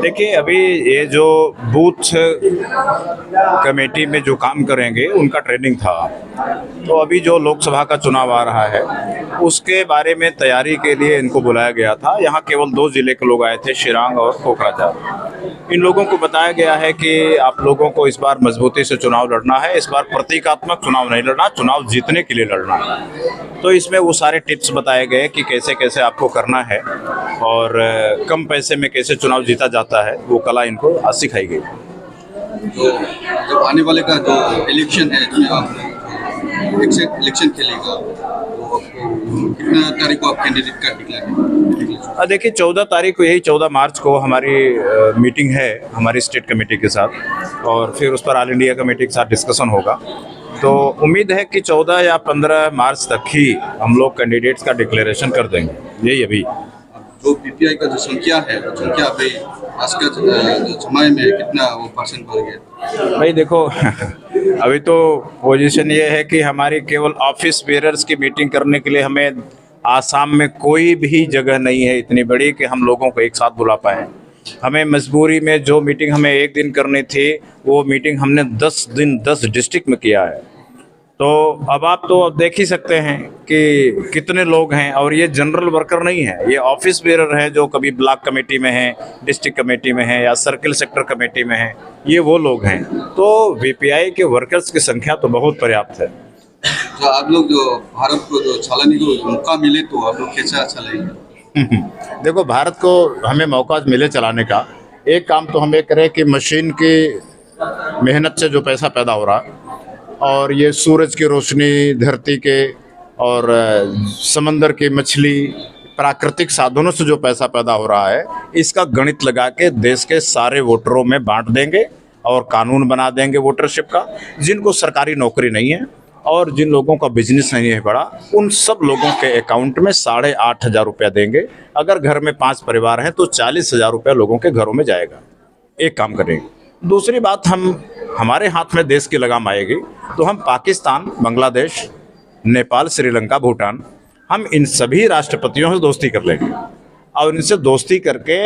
देखिए, अभी ये जो बूथ कमेटी में जो काम करेंगे उनका ट्रेनिंग था। तो अभी जो लोकसभा का चुनाव आ रहा है उसके बारे में तैयारी के लिए इनको बुलाया गया था। यहाँ केवल 2 जिले के लोग आए थे, शिलांग और कोकराझार। इन लोगों को बताया गया है कि आप लोगों को इस बार मजबूती से चुनाव लड़ना है। इस बार प्रतीकात्मक चुनाव नहीं लड़ना, चुनाव जीतने के लिए लड़ना है। तो इसमें वो सारे टिप्स बताए गए कि कैसे कैसे आपको करना है और कम पैसे में कैसे चुनाव जीता जाता है, वो कला इनको आज सिखाई गई। तो जब आने वाले का जो इलेक्शन है, इसमें आप इलेक्शन खेलेगा, तो आपको कितना तारीख को आप कैंडिडेट का डिक्लेयर? देखिए, 14 तारीख को, यही 14 मार्च को हमारी मीटिंग है हमारी स्टेट कमेटी के साथ, और फिर उस पर ऑल इंडिया कमेटी के साथ डिस्कशन होगा। तो उम्मीद है कि 14 या 15 मार्च तक ही हम लोग कैंडिडेट्स का डिक्लेरेशन कर देंगे। यही अभी जो पीपीआई का जो संख्या है, वो संख्या अभी आज का जो समय में कितना वो परसेंट बढ़ गया? भाई देखो अभी तो पोजीशन ये है कि हमारी केवल ऑफिस बेयरर्स की मीटिंग करने के लिए हमें आसाम में कोई भी जगह नहीं है इतनी बड़ी कि हम लोगों को एक साथ बुला पाएँ। हमें मजबूरी में जो मीटिंग हमें एक दिन करनी थी, वो मीटिंग हमने 10 दिन 10 डिस्ट्रिक्ट में किया है। तो अब आप तो देख ही सकते हैं कि कितने लोग हैं, और ये जनरल वर्कर नहीं है, ये ऑफिस बेरर हैं जो कभी ब्लॉक कमेटी में हैं, डिस्ट्रिक्ट कमेटी में हैं या सर्किल सेक्टर कमेटी में हैं, ये वो लोग हैं। तो वीपीआई के वर्कर्स की संख्या तो बहुत पर्याप्त है। जो आप लोग जो भारत को जो चलाने को मौका मिले, तो आप लोग कैसा चलाएंगे? देखो, भारत को हमें मौका मिले चलाने का, एक काम तो हम ये करें कि मशीन की मेहनत से जो पैसा पैदा हो रहा, और ये सूरज की रोशनी, धरती के और समंदर की मछली, प्राकृतिक साधनों से जो पैसा पैदा हो रहा है, इसका गणित लगा के देश के सारे वोटरों में बांट देंगे और कानून बना देंगे वोटरशिप का। जिनको सरकारी नौकरी नहीं है और जिन लोगों का बिजनेस नहीं है बड़ा, उन सब लोगों के अकाउंट में 8,500 रुपया देंगे। अगर घर में 5 परिवार हैं तो 40,000 रुपया लोगों के घरों में जाएगा। एक काम करेंगे। दूसरी बात, हमारे हाथ में देश की लगाम आएगी तो हम पाकिस्तान, बांग्लादेश, नेपाल, श्रीलंका, भूटान, हम इन सभी राष्ट्रपतियों से दोस्ती कर लेंगे। और इनसे दोस्ती करके,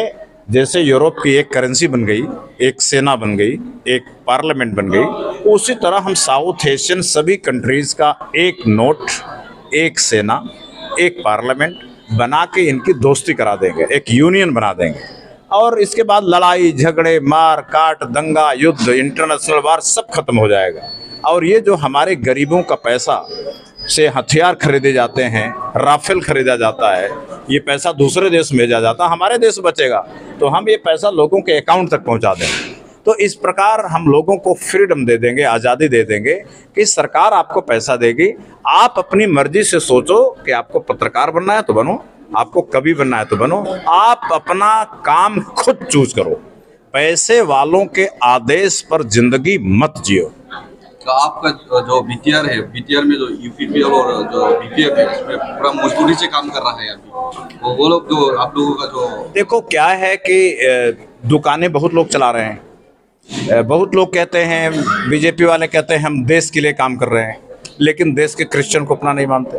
जैसे यूरोप की एक करेंसी बन गई, एक सेना बन गई, एक पार्लियामेंट बन गई, उसी तरह हम साउथ एशियन सभी कंट्रीज़ का एक नोट, एक सेना, एक पार्लियामेंट बना के इनकी दोस्ती करा देंगे, एक यूनियन बना देंगे। और इसके बाद लड़ाई झगड़े, मार काट, दंगा, युद्ध, इंटरनेशनल वार सब खत्म हो जाएगा। और ये जो हमारे गरीबों का पैसा से हथियार खरीदे जाते हैं, राफेल खरीदा जाता है, ये पैसा दूसरे देश में भेजा जाता, हमारे देश बचेगा। तो हम ये पैसा लोगों के अकाउंट तक पहुंचा देंगे। तो इस प्रकार हम लोगों को फ्रीडम दे देंगे, आज़ादी दे देंगे कि सरकार आपको पैसा देगी, आप अपनी मर्जी से सोचो कि आपको पत्रकार बनना है तो बनो, आपको कवि बनना है तो बनो, आप अपना काम खुद चूज करो। पैसे वालों के आदेश पर जिंदगी मत जियो। तो आपका जो बीटीआर है, बीटीआर में जो यूपीपीएल और जो बीपीएफ है, इसमें पूरा मजबूरी से काम कर रहा है अभी। वो लोग जो आप लोगों का जो देखो क्या है कि दुकानें बहुत लोग चला रहे हैं। बहुत लोग कहते हैं, बीजेपी वाले कहते हैं हम देश के लिए काम कर रहे हैं, लेकिन देश के क्रिश्चियन को अपना नहीं मानते।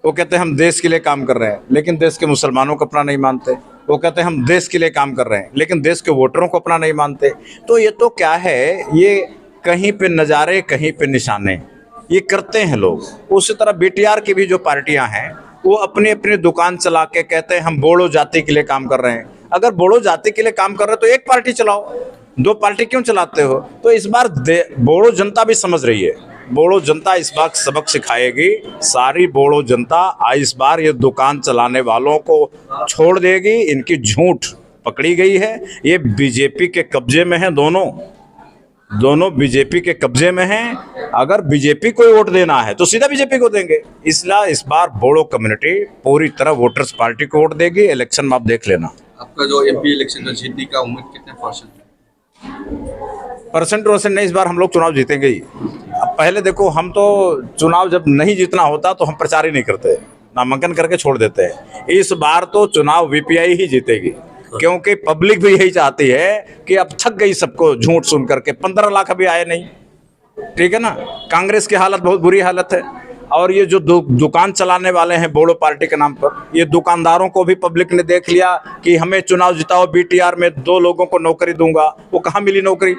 वो कहते हैं हम देश के लिए काम कर रहे हैं, लेकिन देश के मुसलमानों को अपना नहीं मानते। वो कहते हैं हम देश के लिए काम कर रहे हैं, लेकिन देश के वोटरों को अपना नहीं मानते। तो ये तो क्या है, ये कहीं पे नज़ारे, कहीं पे निशाने, ये करते हैं लोग। उसी तरह बीटीआर की भी जो पार्टियां हैं, वो अपनी अपनी दुकान चला के कहते हैं हम बोडो जाति के लिए काम कर रहे हैं। अगर बोडो जाति के लिए काम कर रहे हो तो एक पार्टी चलाओ, 2 पार्टी क्यों चलाते हो? तो इस बार बोडो जनता भी समझ रही है। बोडो जनता इस बार सबक सिखाएगी। सारी बोडो जनता इस बार ये दुकान चलाने वालों को छोड़ देगी। इनकी झूठ पकड़ी गई है। ये बीजेपी के कब्जे में है, दोनों बीजेपी के कब्जे में हैं। अगर बीजेपी को वोट देना है तो सीधा बीजेपी को देंगे। इसलिए इस बार बोडो कम्युनिटी पूरी तरह वोटर्स पार्टी को वोट देगी। इलेक्शन में आप देख लेना। आपका जो एमपी इलेक्शन का जीतने का उम्मीद कितने परसेंट नहीं, इस बार हम लोग चुनाव जीतेंगे ही। अब पहले देखो, हम तो चुनाव जब नहीं जीतना होता तो हम प्रचार ही नहीं करते, नामांकन करके छोड़ देते हैं। इस बार तो चुनाव वीपीआई ही जीतेगी, क्योंकि पब्लिक भी यही चाहती है कि अब थक गई सबको झूठ सुन करके। 15 लाख अभी आए नहीं, ठीक है ना। कांग्रेस की हालत बहुत बुरी हालत है। और ये जो दुकान चलाने वाले हैं बोड़ो पार्टी के नाम पर, ये दुकानदारों को भी पब्लिक ने देख लिया कि हमें चुनाव जिताओ, बीटीआर में 2 लोगों को नौकरी दूंगा, वो कहाँ मिली नौकरी।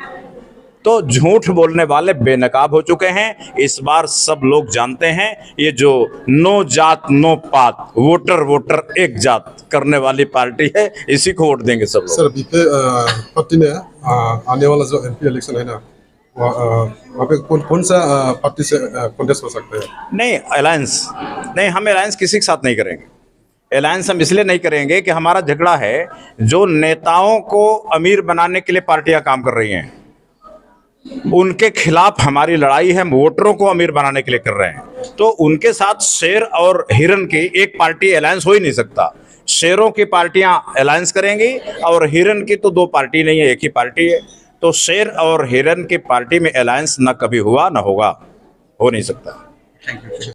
तो झूठ बोलने वाले बेनकाब हो चुके हैं। इस बार सब लोग जानते हैं ये जो नो जात नो पात, वोटर वोटर एक जात करने वाली पार्टी है, इसी को वोट देंगे सब लोग। सर बीके पार्टी ने आने वाला जो एमपी इलेक्शन है ना, वहाँ पे कौन सा पार्टी से कॉन्टेस्ट हो सकते हैं? नहीं, अलायंस नहीं, हम अलायंस किसी के साथ नहीं करेंगे। अलायंस हम इसलिए नहीं करेंगे कि हमारा झगड़ा है जो नेताओं को अमीर बनाने के लिए पार्टियां काम कर रही हैं, उनके खिलाफ हमारी लड़ाई है। हम वोटरों को अमीर बनाने के लिए कर रहे हैं, तो उनके साथ शेर और हिरन की एक पार्टी अलायंस हो ही नहीं सकता। शेरों की पार्टियां अलायंस करेंगी और हिरन की तो 2 पार्टी नहीं है, एक ही पार्टी है। तो शेर और हिरन की पार्टी में अलायंस ना कभी हुआ ना होगा, हो नहीं सकता। Thank you.